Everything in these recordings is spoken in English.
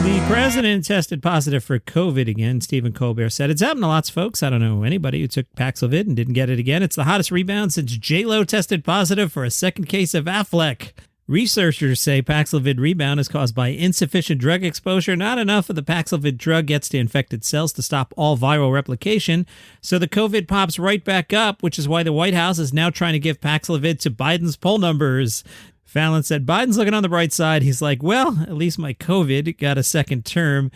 The president tested positive for COVID again. Stephen Colbert said, "It's happened to lots of folks. I don't know anybody who took Paxlovid and didn't get it again. It's the hottest rebound since J-Lo tested positive for a second case of Affleck." Researchers say Paxlovid rebound is caused by insufficient drug exposure. Not enough of the Paxlovid drug gets to infected cells to stop all viral replication. So the COVID pops right back up, which is why the White House is now trying to give Paxlovid to Biden's poll numbers. Fallon said, Biden's looking on the bright side. He's like, well, at least my COVID got a second term.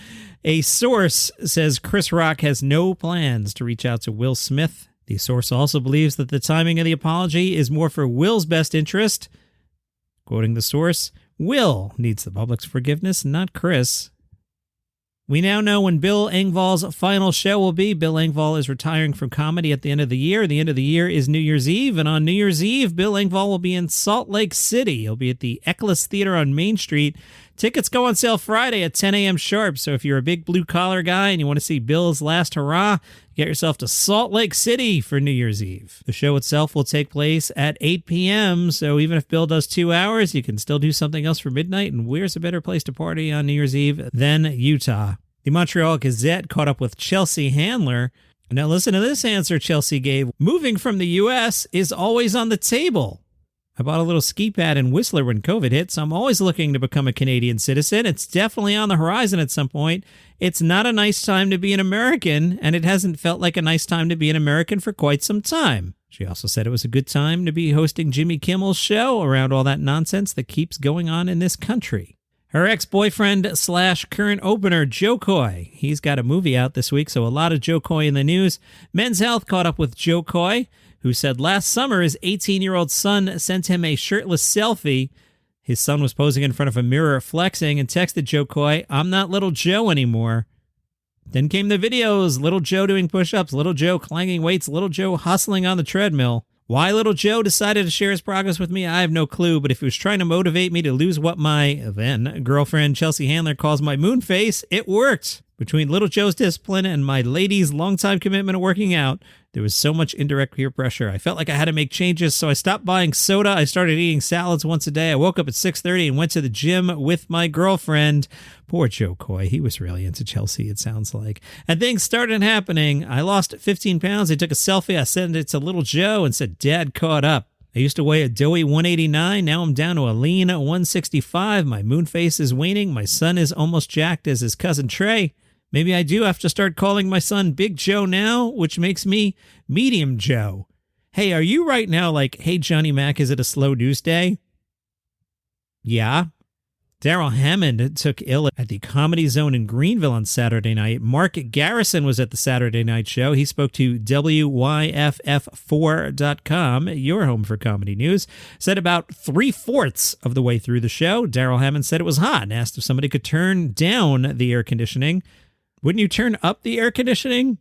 A source says Chris Rock has no plans to reach out to Will Smith. The source also believes that the timing of the apology is more for Will's best interest. Quoting the source, Will needs the public's forgiveness, not Chris. We now know when Bill Engvall's final show will be. Bill Engvall is retiring from comedy at the end of the year. The end of the year is New Year's Eve, and on New Year's Eve, Bill Engvall will be in Salt Lake City. He'll be at the Eccles Theater on Main Street. Tickets go on sale Friday at 10 a.m. sharp, so if you're a big blue-collar guy and you want to see Bill's last hurrah, get yourself to Salt Lake City for New Year's Eve. The show itself will take place at 8 p.m., so even if Bill does 2 hours, you can still do something else for midnight, and where's a better place to party on New Year's Eve than Utah? The Montreal Gazette caught up with Chelsea Handler. Now listen to this answer Chelsea gave. Moving from the U.S. is always on the table. I bought a little ski pad in Whistler when COVID hit, so I'm always looking to become a Canadian citizen. It's definitely on the horizon at some point. It's not a nice time to be an American, and it hasn't felt like a nice time to be an American for quite some time. She also said it was a good time to be hosting Jimmy Kimmel's show around all that nonsense that keeps going on in this country. Her ex-boyfriend / current opener, Joe Coy. He's got a movie out this week, so a lot of Joe Coy in the news. Men's Health caught up with Joe Coy, who said last summer his 18-year-old son sent him a shirtless selfie. His son was posing in front of a mirror flexing and texted Joe Coy, "I'm not little Joe anymore." Then came the videos, little Joe doing push-ups, little Joe clanging weights, little Joe hustling on the treadmill. Why little Joe decided to share his progress with me, I have no clue, but if he was trying to motivate me to lose what my then girlfriend Chelsea Handler calls my moon face, it worked. Between little Joe's discipline and my lady's longtime commitment to working out, there was so much indirect peer pressure. I felt like I had to make changes, so I stopped buying soda. I started eating salads once a day. I woke up at 6:30 and went to the gym with my girlfriend. Poor Joe Coy. He was really into Chelsea, it sounds like. And things started happening. I lost 15 pounds. I took a selfie. I sent it to little Joe and said, Dad caught up. I used to weigh a doughy 189. Now I'm down to a lean 165. My moon face is waning. My son is almost jacked as his cousin Trey. Maybe I do have to start calling my son Big Joe now, which makes me Medium Joe. Hey, are you right now like, hey, Johnny Mac, is it a slow news day? Yeah. Daryl Hammond took ill at the Comedy Zone in Greenville on Saturday night. Mark Garrison was at the Saturday night show. He spoke to WYFF4.com, your home for comedy news. Said about 3/4 of the way through the show, Daryl Hammond said it was hot and asked if somebody could turn down the air conditioning. Wouldn't you turn up the air conditioning?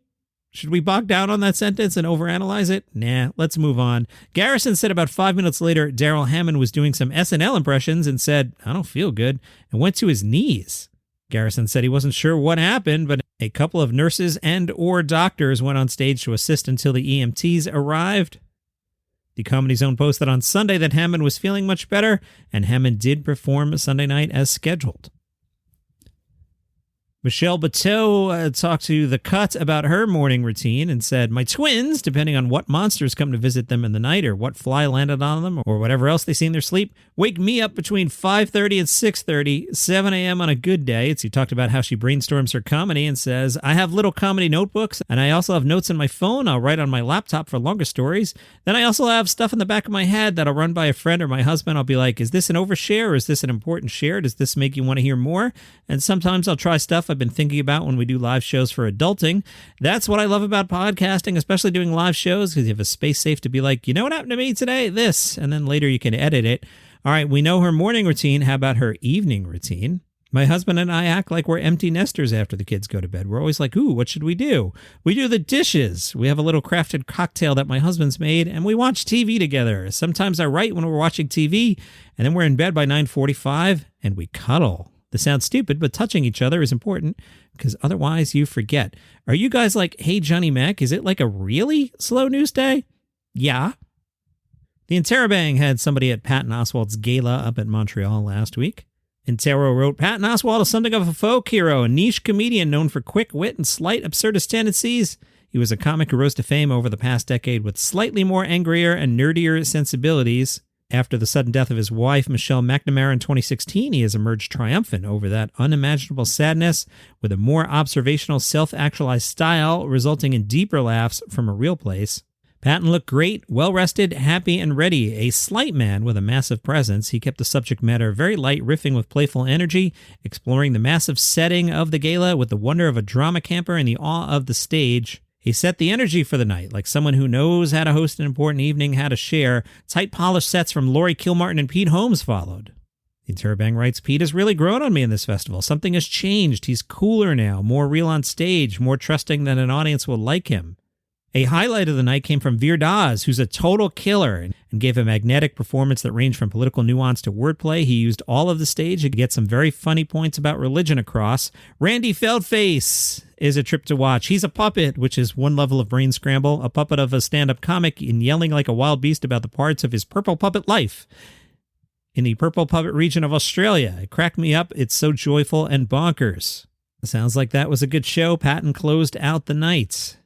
Should we bog down on that sentence and overanalyze it? Nah, let's move on. Garrison said about 5 minutes later, Daryl Hammond was doing some SNL impressions and said, I don't feel good, and went to his knees. Garrison said he wasn't sure what happened, but a couple of nurses and or doctors went on stage to assist until the EMTs arrived. The Comedy Zone posted on Sunday that Hammond was feeling much better, and Hammond did perform Sunday night as scheduled. Michelle Buteau talked to The Cut about her morning routine and said, my twins, depending on what monsters come to visit them in the night or what fly landed on them or whatever else they see in their sleep, wake me up between 5:30 and 6:30, 7 a.m. on a good day. She talked about how she brainstorms her comedy and says, I have little comedy notebooks and I also have notes on my phone. I'll write on my laptop for longer stories. Then I also have stuff in the back of my head that I'll run by a friend or my husband. I'll be like, is this an overshare or is this an important share? Does this make you want to hear more? And sometimes I'll try stuff I've been thinking about when we do live shows for adulting. That's what I love about podcasting, especially doing live shows, because you have a space safe to be like, you know what happened to me today? This. And then later you can edit it. All right, we know her morning routine. How about her evening routine? My husband and I act like we're empty nesters after the kids go to bed. We're always like, ooh, what should we do? We do the dishes. We have a little crafted cocktail that my husband's made, and we watch TV together. Sometimes I write when we're watching TV, and then we're in bed by 9:45, and we cuddle. This sounds stupid, but touching each other is important because otherwise you forget. Are you guys like, hey, Johnny Mac, is it like a really slow news day? Yeah. The Interrobang had somebody at Patton Oswalt's gala up at Montreal last week. Intero wrote, Patton Oswalt is something of a folk hero, a niche comedian known for quick wit and slight absurdist tendencies. He was a comic who rose to fame over the past decade with slightly more angrier and nerdier sensibilities. After the sudden death of his wife, Michelle McNamara, in 2016, he has emerged triumphant over that unimaginable sadness with a more observational, self-actualized style, resulting in deeper laughs from a real place. Patton looked great, well-rested, happy, and ready. A slight man with a massive presence, he kept the subject matter very light, riffing with playful energy, exploring the massive setting of the gala with the wonder of a drama camper and the awe of the stage. He set the energy for the night, like someone who knows how to host an important evening, how to share. Tight, polished sets from Laurie Kilmartin and Pete Holmes followed. The Interrobang writes, Pete has really grown on me in this festival. Something has changed. He's cooler now, more real on stage, more trusting that an audience will like him. A highlight of the night came from Veer Daz, who's a total killer, and gave a magnetic performance that ranged from political nuance to wordplay. He used all of the stage to get some very funny points about religion across. Randy Feldface is a trip to watch. He's a puppet, which is one level of brain scramble, a puppet of a stand-up comic and yelling like a wild beast about the parts of his purple puppet life in the purple puppet region of Australia. It cracked me up. It's so joyful and bonkers. Sounds like that was a good show. Patton closed out the night.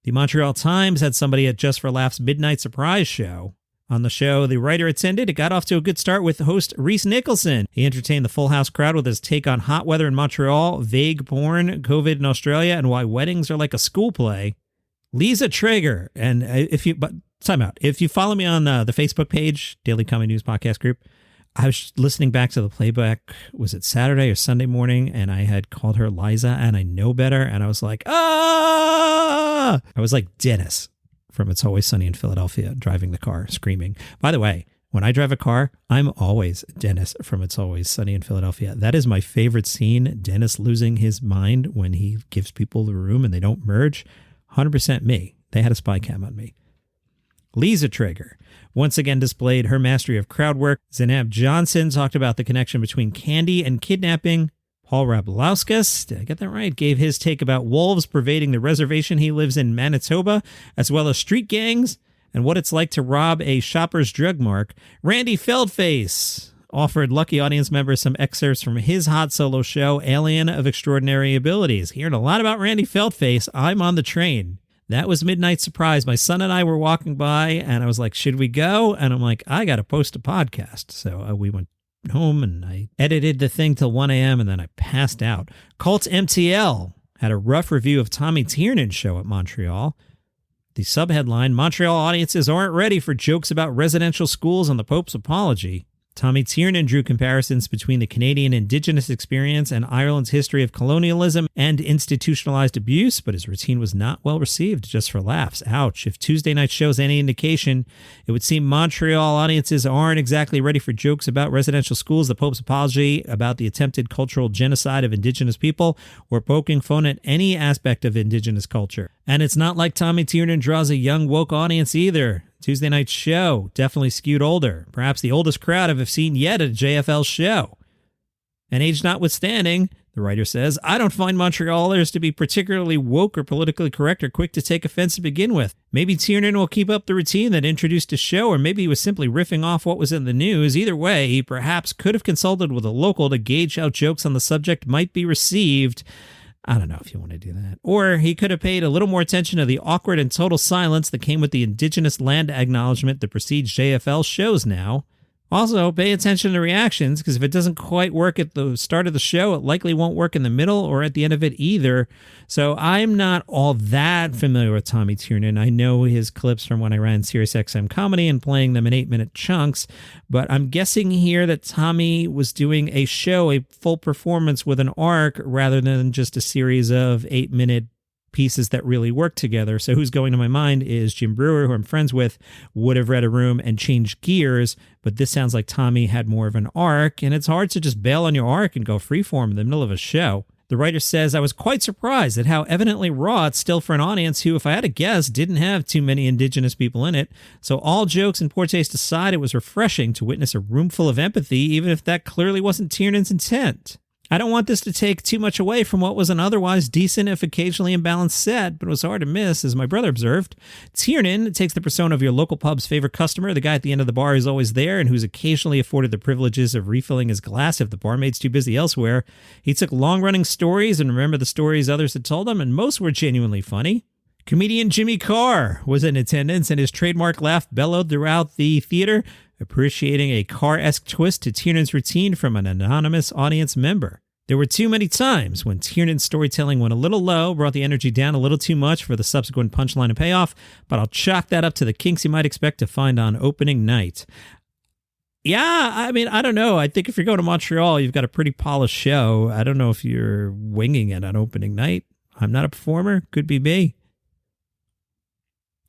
The Montreal Times had somebody at Just for Laughs' Midnight Surprise show. On the show, the writer attended. It got off to a good start with host Reese Nicholson. He entertained the Full House crowd with his take on hot weather in Montreal, vague porn, COVID in Australia, and why weddings are like a school play. Lisa Traeger, and time out. If you follow me on the Facebook page, Daily Comedy News Podcast Group, I was listening back to the playback, was it Saturday or Sunday morning, and I had called her Liza, and I know better, and I was like, ah! I was like Dennis from It's Always Sunny in Philadelphia, driving the car, screaming. By the way, when I drive a car, I'm always Dennis from It's Always Sunny in Philadelphia. That is my favorite scene, Dennis losing his mind when he gives people the room and they don't merge. 100% me. They had a spy cam on me. Lisa Traeger once again displayed her mastery of crowd work. Zainab Johnson talked about the connection between candy and kidnapping. Paul Rablauskas, did I get that right, gave his take about wolves pervading the reservation he lives in Manitoba, as well as street gangs and what it's like to rob a shopper's drug mark. Randy Feldface offered lucky audience members some excerpts from his hot solo show, Alien of Extraordinary Abilities. Hearing a lot about Randy Feldface, I'm on the train. That was Midnight Surprise. My son and I were walking by, and I was like, should we go? And I'm like, I got to post a podcast. So we went home, and I edited the thing till 1 a.m., and then I passed out. Cult MTL had a rough review of Tommy Tiernan's show at Montreal. The subheadline, Montreal audiences aren't ready for jokes about residential schools and the Pope's apology. Tommy Tiernan drew comparisons between the Canadian Indigenous experience and Ireland's history of colonialism and institutionalized abuse, but his routine was not well received. Just for laughs. Ouch. If Tuesday night shows any indication, it would seem Montreal audiences aren't exactly ready for jokes about residential schools, the Pope's apology, about the attempted cultural genocide of Indigenous people, or poking fun at any aspect of Indigenous culture. And it's not like Tommy Tiernan draws a young woke audience either. Tuesday night show definitely skewed older, perhaps the oldest crowd I've seen yet at a JFL show. And age notwithstanding, the writer says, I don't find Montrealers to be particularly woke or politically correct or quick to take offense to begin with. Maybe Tiernan will keep up the routine that introduced the show, or maybe he was simply riffing off what was in the news. Either way, he perhaps could have consulted with a local to gauge how jokes on the subject might be received. I don't know if you want to do that. Or he could have paid a little more attention to the awkward and total silence that came with the Indigenous land acknowledgement that precedes JFL shows now. Also, pay attention to reactions, because if it doesn't quite work at the start of the show, it likely won't work in the middle or at the end of it either. So I'm not all that familiar with Tommy Tiernan. I know his clips from when I ran SiriusXM Comedy and playing them in 8-minute chunks, but I'm guessing here that Tommy was doing a show, a full performance with an arc, rather than just a series of 8-minute pieces that really work together. So who's going to my mind is Jim Brewer, who I'm friends with, would have read a room and changed gears, but this sounds like Tommy had more of an arc, and it's hard to just bail on your arc and go freeform in the middle of a show. The writer says, I was quite surprised at how evidently raw it's still for an audience who, if I had to guess, didn't have too many Indigenous people in it. So all jokes and poor taste aside, it was refreshing to witness a room full of empathy, even if that clearly wasn't Tiernan's intent. I don't want this to take too much away from what was an otherwise decent, if occasionally imbalanced set, but it was hard to miss, as my brother observed. Tiernan takes the persona of your local pub's favorite customer, the guy at the end of the bar who's always there and who's occasionally afforded the privileges of refilling his glass if the barmaid's too busy elsewhere. He took long-running stories and remembered the stories others had told him, and most were genuinely funny. Comedian Jimmy Carr was in attendance, and his trademark laugh bellowed throughout the theater, appreciating a Carr-esque twist to Tiernan's routine from an anonymous audience member. There were too many times when Tiernan's storytelling went a little low, brought the energy down a little too much for the subsequent punchline and payoff, but I'll chalk that up to the kinks you might expect to find on opening night. Yeah, I mean, I don't know. I think if you're going to Montreal, you've got a pretty polished show. I don't know if you're winging it on opening night. I'm not a performer. Could be me.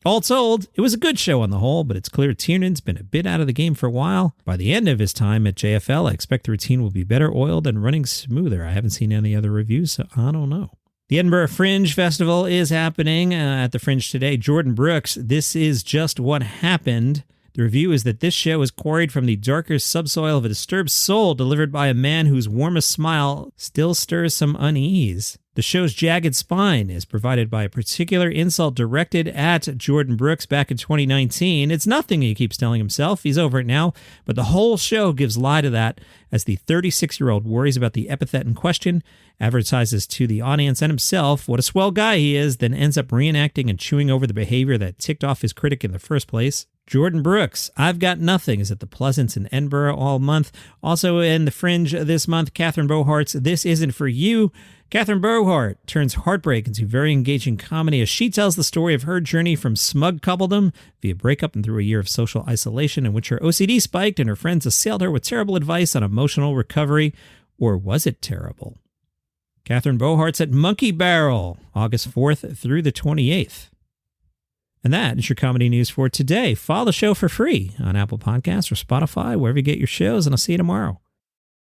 All told, it was a good show on the whole, but it's clear Tiernan's been a bit out of the game for a while. By the end of his time at JFL, I expect the routine will be better oiled and running smoother. I haven't seen any other reviews, so I don't know. The Edinburgh Fringe Festival is happening at the Fringe today. Jordan Brooks, This Is Just What Happened. The review is that this show is quarried from the darker subsoil of a disturbed soul delivered by a man whose warmest smile still stirs some unease. The show's jagged spine is provided by a particular insult directed at Jordan Brooks back in 2019. It's nothing, he keeps telling himself. He's over it now. But the whole show gives lie to that as the 36-year-old worries about the epithet in question, advertises to the audience and himself what a swell guy he is, then ends up reenacting and chewing over the behavior that ticked off his critic in the first place. Jordan Brooks, I've Got Nothing, is at the Pleasance in Edinburgh all month. Also in the Fringe this month, Catherine Bohart's This Isn't For You. Catherine Bohart turns heartbreak into very engaging comedy as she tells the story of her journey from smug coupledom via breakup and through a year of social isolation in which her OCD spiked and her friends assailed her with terrible advice on emotional recovery. Or was it terrible? Catherine Bohart's at Monkey Barrel, August 4th through the 28th. And that is your comedy news for today. Follow the show for free on Apple Podcasts or Spotify, wherever you get your shows, and I'll see you tomorrow.